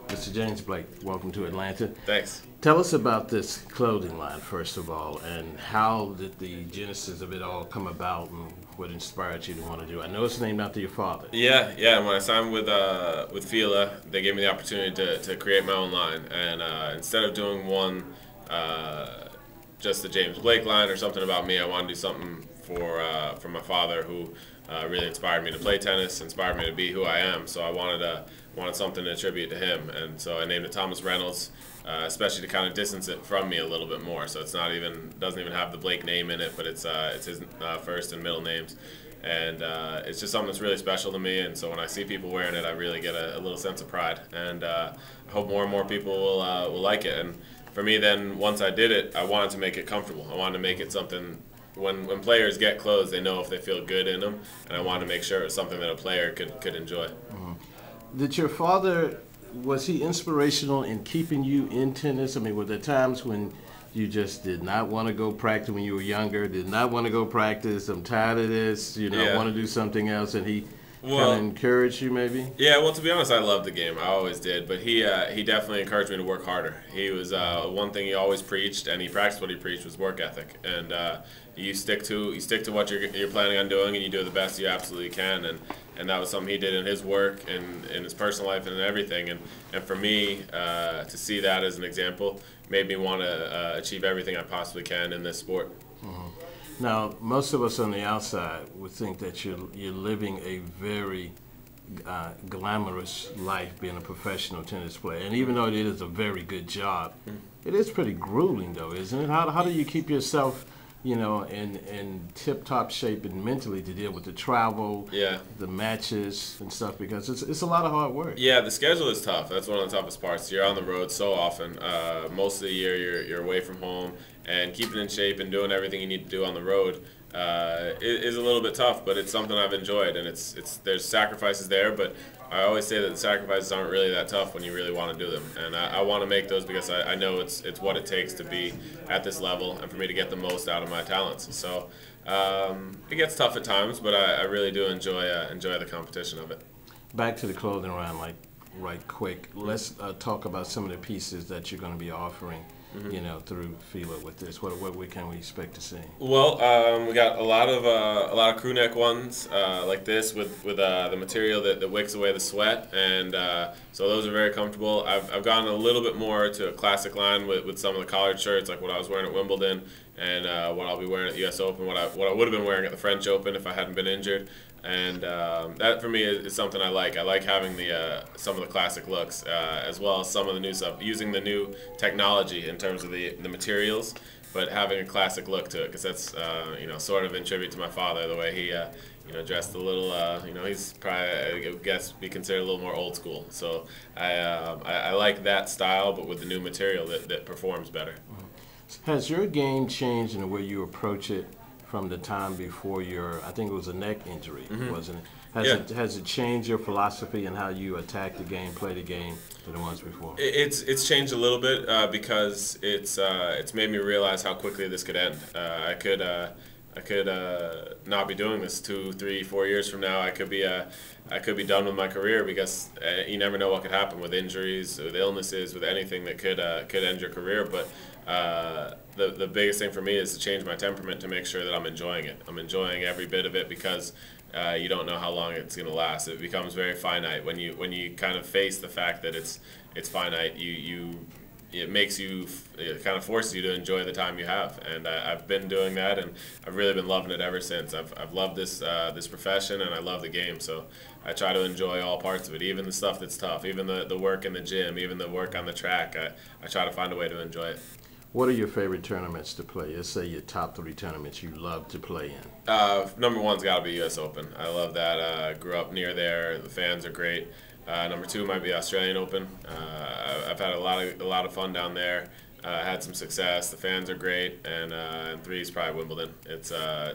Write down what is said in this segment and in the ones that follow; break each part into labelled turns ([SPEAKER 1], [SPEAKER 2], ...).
[SPEAKER 1] Mr. James Blake, welcome to Atlanta.
[SPEAKER 2] Thanks.
[SPEAKER 1] Tell us about this clothing line, first of all, and how did the genesis of it all come about and what inspired you to want to do it? I know it's named after your father.
[SPEAKER 2] Yeah. When I signed with Fila, they gave me the opportunity to create my own line, and instead of doing one, just the James Blake line or something about me, I wanted to do something for my father, who really inspired me to play tennis, inspired me to be who I am. So I wanted something to attribute to him, and so I named it Thomas Reynolds, especially to kind of distance it from me a little bit more. So it's doesn't even have the Blake name in it, but it's his first and middle names, and it's just something that's really special to me. And so when I see people wearing it, I really get a little sense of pride, and I hope more and more people will like it. And for me, then once I did it, I wanted to make it comfortable. I wanted to make it something. When players get clothes, they know if they feel good in them, and I wanted to make sure it was something that a player could enjoy.
[SPEAKER 1] Mm-hmm. Did your father, was he inspirational in keeping you in tennis? I mean, were there times when you just did not want to go practice when you were younger, did not want to go practice, I'm tired of this, I want to do something else, and he kind of encouraged you maybe?
[SPEAKER 2] Yeah, well, to be honest, I loved the game. I always did, but he definitely encouraged me to work harder. He was one thing he always preached, and he practiced what he preached, was work ethic. And you stick to what you're planning on doing, and you do the best you absolutely can. And that was something he did in his work and in his personal life and in everything. And for me, to see that as an example made me want to achieve everything I possibly can in this sport.
[SPEAKER 1] Mm-hmm. Now, most of us on the outside would think that you're living a very glamorous life being a professional tennis player. And even though it is a very good job, it is pretty grueling, though, isn't it? How do you keep yourself, in tip-top shape and mentally to deal with the travel, the matches and stuff? Because it's a lot of hard work.
[SPEAKER 2] Yeah, the schedule is tough. That's one of the toughest parts. You're on the road so often. Most of the year you're away from home, and keeping in shape and doing everything you need to do on the road is a little bit tough, but it's something I've enjoyed, and there's sacrifices there, but I always say that the sacrifices aren't really that tough when you really want to do them, and I want to make those because I know it's what it takes to be at this level and for me to get the most out of my talents. So it gets tough at times, but I really do enjoy the competition of it.
[SPEAKER 1] Back to the clothing line, right quick. Let's talk about some of the pieces that you're going to be offering. Through Fila with this, what can we expect to see?
[SPEAKER 2] Well, we got a lot of crew neck ones like this with the material that wicks away the sweat, and so those are very comfortable. I've gone a little bit more to a classic line with some of the collared shirts, like what I was wearing at Wimbledon, and what I'll be wearing at the U.S. Open, what I would have been wearing at the French Open if I hadn't been injured. And that for me is something I like. I like having some of the classic looks as well as some of the new stuff, using the new technology in terms of the materials, but having a classic look to it, because that's sort of in tribute to my father, the way he dressed a little. He's probably, I guess, be considered a little more old school. So I like that style, but with the new material that performs better.
[SPEAKER 1] Has your game changed in the way you approach it from the time before I think it was a neck injury, wasn't it? Has it changed your philosophy and how you attack the game, play the game, than the ones before?
[SPEAKER 2] It's changed a little bit because it's made me realize how quickly this could end. I could not be doing this 2, 3, 4 years from now. I could be done with my career, because you never know what could happen with injuries, with illnesses, with anything that could end your career. But the biggest thing for me is to change my temperament to make sure that I'm enjoying it. I'm enjoying every bit of it, because you don't know how long it's going to last. It becomes very finite when you kind of face the fact that it's finite. It makes you, it kind of forces you to enjoy the time you have, and I've been doing that, and I've really been loving it ever since. I've loved this profession, and I love the game, so I try to enjoy all parts of it, even the stuff that's tough, even the work in the gym, even the work on the track. I try to find a way to enjoy it.
[SPEAKER 1] What are your favorite tournaments to play? Let's say your top 3 tournaments you love to play in.
[SPEAKER 2] Number 1's got to be U.S. Open. I love that. I grew up near there. The fans are great. Number 2 might be Australian Open. I've had a lot of fun down there. Had some success. The fans are great, and 3 is probably Wimbledon. It's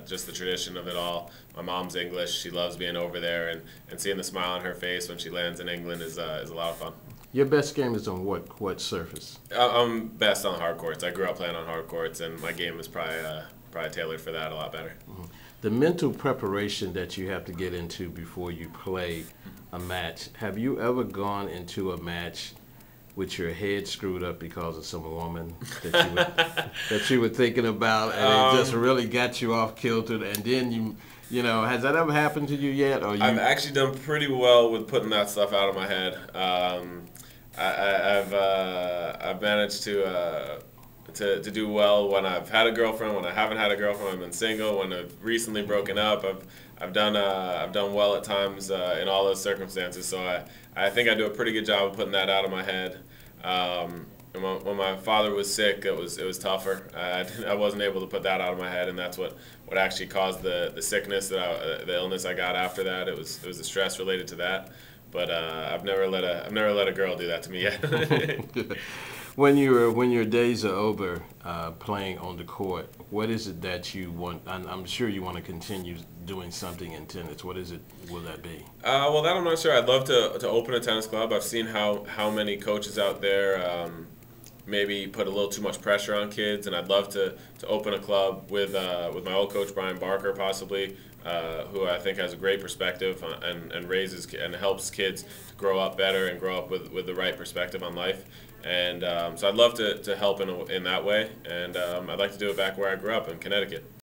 [SPEAKER 2] just the tradition of it all. My mom's English. She loves being over there, and seeing the smile on her face when she lands in England is a lot of fun.
[SPEAKER 1] Your best game is on what surface?
[SPEAKER 2] I'm best on hard courts. I grew up playing on hard courts, and my game is probably tailored for that a lot better.
[SPEAKER 1] Mm-hmm. The mental preparation that you have to get into before you play a match. Have you ever gone into a match with your head screwed up because of some woman that you were thinking about, and it just really got you off kilter, and then you know, has that ever happened to you yet? Or
[SPEAKER 2] I've actually done pretty well with putting that stuff out of my head. I've managed to do well when I've had a girlfriend, when I haven't had a girlfriend, I've been single, when I've recently broken up. I've done well at times in all those circumstances. So I think I do a pretty good job of putting that out of my head. And when my father was sick, it was tougher. I wasn't able to put that out of my head, and that's what actually caused the sickness, the illness I got after that. It was the stress related to that. But I've never let a girl do that to me yet.
[SPEAKER 1] When your days are over playing on the court, what is it that you want? I'm sure you want to continue doing something in tennis. What is it? Will that be?
[SPEAKER 2] Well, that I'm not sure. I'd love to open a tennis club. I've seen how many coaches out there maybe put a little too much pressure on kids, and I'd love to open a club with my old coach Brian Barker, possibly, who I think has a great perspective and raises and helps kids to grow up better and grow up with the right perspective on life. And so I'd love to help in that way, and I'd like to do it back where I grew up in Connecticut.